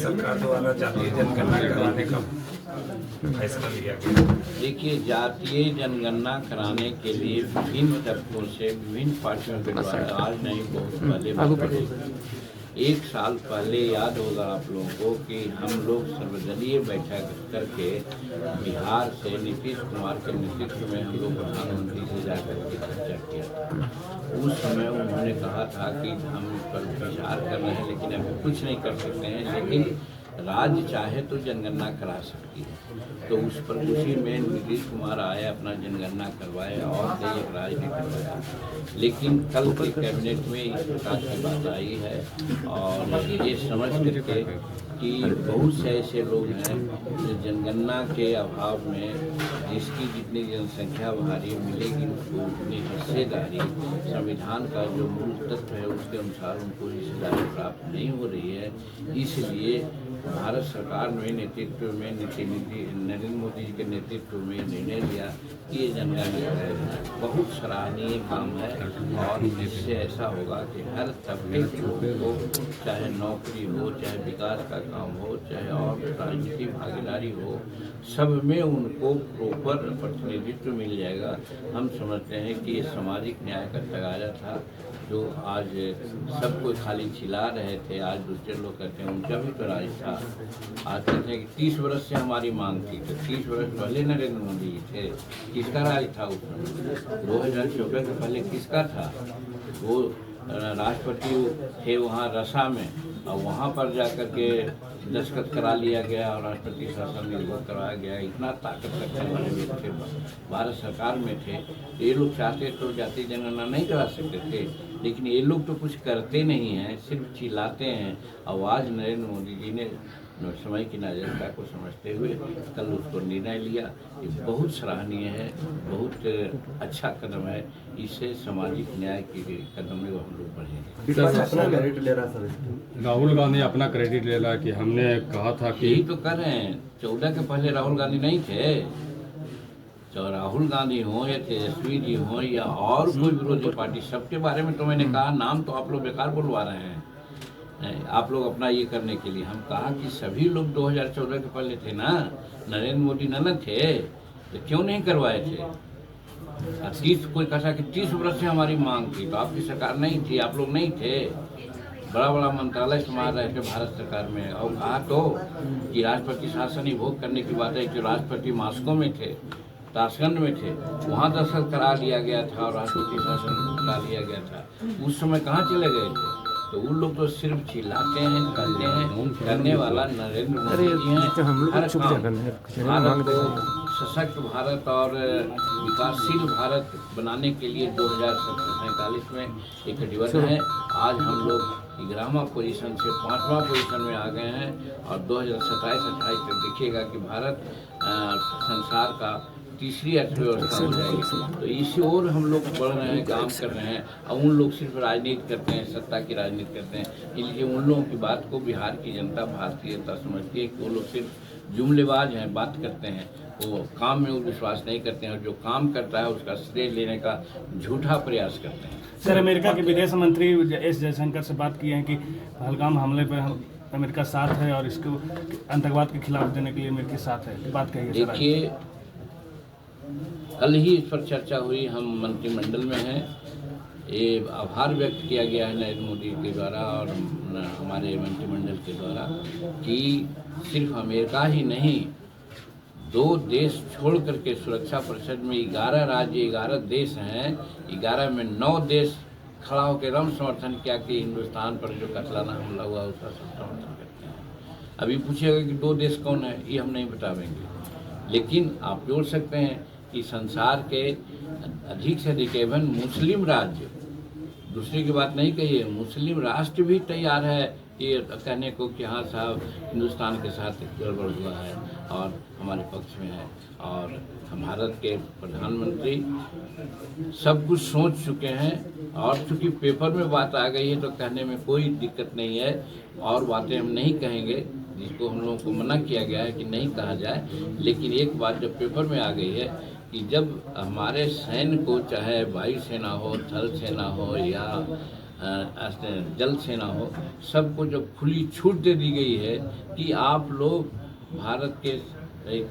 सरकार द्वारा जातीय जनगणना कराने का फैसला लिया गया। देखिए, जातीय जनगणना कराने के लिए विभिन्न तबकों से विभिन्न पार्टियों के द्वारा आज नहीं बहुत पहले एक साल पहले याद होगा आप लोगों को कि हम लोग सर्वदलीय बैठक करके बिहार से नीतीश कुमार के नेतृत्व में हम लोग प्रधानमंत्री से जाकर के चर्चा किया था। उस समय उन्होंने कहा था कि हम इस पर विचार कर रहे हैं, लेकिन अभी कुछ नहीं कर सकते हैं, लेकिन राज्य चाहे तो जनगणना करा सकती है। तो उस पर उसी में नीतीश कुमार आए, अपना जनगणना करवाए और कई राज्य ने करवाया। लेकिन कल के कैबिनेट में इस प्रकार की बात आई है और ये समझ करके कि बहुत से ऐसे लोग हैं जो जनगणना के अभाव में जिसकी जितनी जनसंख्या भारी मिलेगी उसको उतनी हिस्सेदारी, संविधान का जो मूल तत्व है उसके अनुसार उनको हिस्सेदारी प्राप्त नहीं हो रही है। इसलिए भारत सरकार ने नेतृत्व में नरेंद्र मोदी जी के नेतृत्व में निर्णय लिया कि ये जनगणना बहुत सराहनीय काम है और इससे ऐसा होगा कि हर तबके के लोगों को, चाहे नौकरी हो, चाहे विकास का काम हो, चाहे और राजनीतिक भागीदारी हो, सब में उनको प्रॉपर प्रतिनिधित्व मिल जाएगा। हम समझते हैं कि ये सामाजिक न्याय का तगाजा था जो आज सबको खाली चिल्ला रहे थे, आज दूसरे लोग कहते हैं उनका भी तो राज था। आज कहते हैं कि 30 वर्ष से हमारी मांग थी, तो 30 वर्ष पहले नरेंद्र मोदी जी थे, किसका राज था उस समय? 2014 के पहले किसका था? वो राष्ट्रपति थे वहाँ रसा में और वहाँ पर जाकर के दस्तखत करा लिया गया और राष्ट्रपति शासन निर्भर कराया गया। इतना ताकत रखने वाले व्यक्ति भारत सरकार में थे। ये लोग चाहते तो जातीय जनगणना नहीं करा सकते थे, लेकिन ये लोग तो कुछ करते नहीं हैं, सिर्फ चिल्लाते हैं। आवाज़ नरेंद्र मोदी जी ने समय की नाजुकता को समझते हुए कल उसको निर्णय लिया। ये बहुत सराहनीय है, बहुत अच्छा कदम है। इससे सामाजिक न्याय के कदम में हम लोग बढ़ेंगे। राहुल गांधी अपना क्रेडिट ले रहा कि हमने कहा था कि यही तो कर रहे हैं। 14 के पहले राहुल गांधी नहीं थे। तो राहुल गांधी हो या तेजस्वी जी हो या और कोई विरोधी पार्टी, सबके बारे में तो मैंने कहा, नाम तो आप लोग बेकार बुलवा रहे हैं आप लोग अपना ये करने के लिए। हम कहा कि सभी लोग 2014 के पहले थे ना, नरेंद्र मोदी न थे तो क्यों नहीं करवाए थे? 30 कोई कहा कि 30 वर्ष से हमारी मांग थी, तो आपकी सरकार नहीं थी, आप लोग नहीं थे। बड़ा बड़ा मंत्रालय संभाल रहे थे भारत सरकार में। और कहा तो कि राष्ट्रपति शासन ही भोग करने की बात है कि राष्ट्रपति मास्को में थे, ताशकंद में थे, वहाँ दस्तखत करा लिया गया था और राष्ट्रपति शासन करा लिया गया था। उस समय कहाँ चले गए थे? तो उन लोग तो सिर्फ चिल्लाते हैं, करते हैं। करने वाला नरेंद्र मोदी जी हैं। हर काम भारत को सशक्त भारत और विकासशील भारत बनाने के लिए 2047 में एक कटिबद्ध है। आज हम लोग 11वां पोजीशन से 5वां पोजीशन में आ गए हैं और 2027-28 तक देखिएगा कि भारत संसार का तीसरी अर्थव्यवस्था हो जाएगी। तो इसी ओर हम लोग बढ़ रहे हैं, काम कर रहे हैं। और उन लोग सिर्फ राजनीति करते हैं, सत्ता की राजनीति करते हैं। इसलिए उन लोगों की बात को बिहार की जनता, भारतीय जनता समझती है कि वो लोग सिर्फ जुमलेबाज हैं, बात करते हैं, वो काम में वो विश्वास नहीं करते हैं और जो काम करता है उसका श्रेय लेने का झूठा प्रयास करते हैं। सर, अमेरिका के विदेश मंत्री एस जयशंकर से बात किए हैं कि पहलगाम हमले पर अमेरिका साथ है और इसको आतंकवाद के खिलाफ देने के लिए अमेरिका साथ है, बात कही है। देखिए, कल ही इस पर चर्चा हुई, हम मंत्रिमंडल में हैं। ये आभार व्यक्त किया गया है नरेंद्र मोदी के द्वारा और हमारे मंत्रिमंडल के द्वारा कि सिर्फ अमेरिका ही नहीं, 2 देश छोड़ करके सुरक्षा परिषद में 11 राज्य, 11 देश हैं। 11 में 9 देश खड़ा होकर रम समर्थन किया कि हिंदुस्तान पर जो कातिलाना हमला हुआ उसका समर्थन करते हैं। अभी पूछिएगा कि 2 देश कौन है, ये हम नहीं बतावेंगे, लेकिन आप जोड़ सकते हैं कि संसार के अधिक से अधिक एवं मुस्लिम राज्य, दूसरे की बात नहीं कही है, मुस्लिम राष्ट्र भी तैयार है ये कहने को कि हाँ साहब हिंदुस्तान के साथ गड़बड़ हुआ है और हमारे पक्ष में है। और भारत के प्रधानमंत्री सब कुछ सोच चुके हैं और चूँकि पेपर में बात आ गई है तो कहने में कोई दिक्कत नहीं है। और बातें हम नहीं कहेंगे जिसको हम लोगों को मना किया गया है कि नहीं कहा जाए, लेकिन एक बात जब पेपर में आ गई है कि जब हमारे सैन्य को, चाहे वायुसेना हो, थल सेना हो या जल सेना हो, सबको जब खुली छूट दे दी गई है कि आप लोग भारत के एक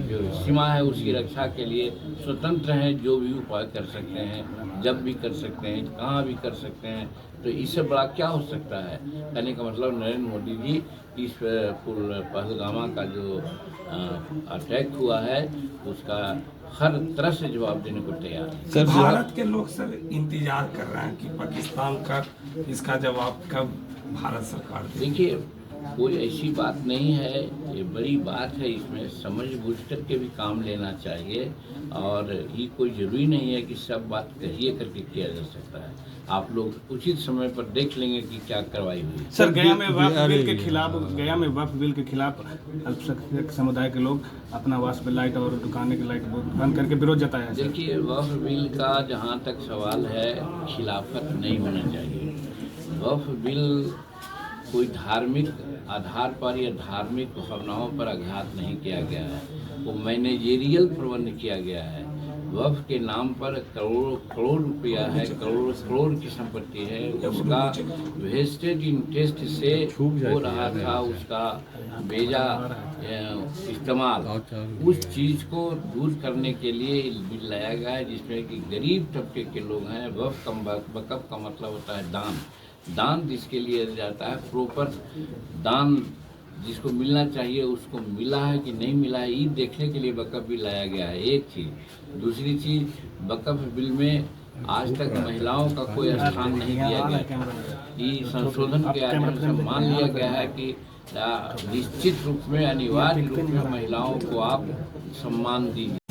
जो सीमा है उसकी रक्षा के लिए स्वतंत्र हैं, जो भी उपाय कर सकते हैं, जब भी कर सकते हैं, कहाँ भी कर सकते हैं, तो इससे बड़ा क्या हो सकता है। कहने का मतलब नरेंद्र मोदी जी इस पहलगामा का जो अटैक हुआ है उसका हर तरह से जवाब देने को तैयार है। सर भारत के लोग सर इंतजार कर रहे हैं कि पाकिस्तान का इसका जवाब कब भारत सरकार दे। देखिए, कोई ऐसी बात नहीं है, ये बड़ी बात है, इसमें समझ बूझ करके भी काम लेना चाहिए और ये कोई ज़रूरी नहीं है कि सब बात कहिए करके किया जा सकता है। आप लोग उचित समय पर देख लेंगे कि क्या कार्रवाई हुई। सर गया में वक्फ बिल के खिलाफ अल्पसंख्यक समुदाय के लोग अपना वास्प लाइट और दुकानें की लाइट बंद करके विरोध जताया है। देखिए, वक्फ बिल का जहाँ तक सवाल है, खिलाफत नहीं होना चाहिए। वक्फ बिल कोई धार्मिक आधार पर या धार्मिक भावनाओं पर आघात नहीं किया गया है, वो मैनेजेरियल प्रबंध किया गया है। वक्फ के नाम पर करोड़ों करोड़ रुपया है, करोड़ करोड़ की संपत्ति है, उसका वेस्टेज इंटरेस्ट से हो रहा था, उसका बेजा इस्तेमाल, उस चीज़ को दूर करने के लिए बिल लाया गया है जिसमें कि गरीब तबके के लोग हैं। वक्फ का मतलब होता है दान। दान जिसके लिए जाता है, प्रॉपर दान जिसको मिलना चाहिए उसको मिला है कि नहीं मिला है, ये देखने के लिए वक्फ बिल लाया गया है। एक चीज़। दूसरी चीज़, वक्फ बिल में आज तक महिलाओं का कोई स्थान नहीं दिया गया। ये संशोधन के आधार से मान लिया गया है कि निश्चित रूप में, अनिवार्य रूप में महिलाओं को आप सम्मान दीजिए।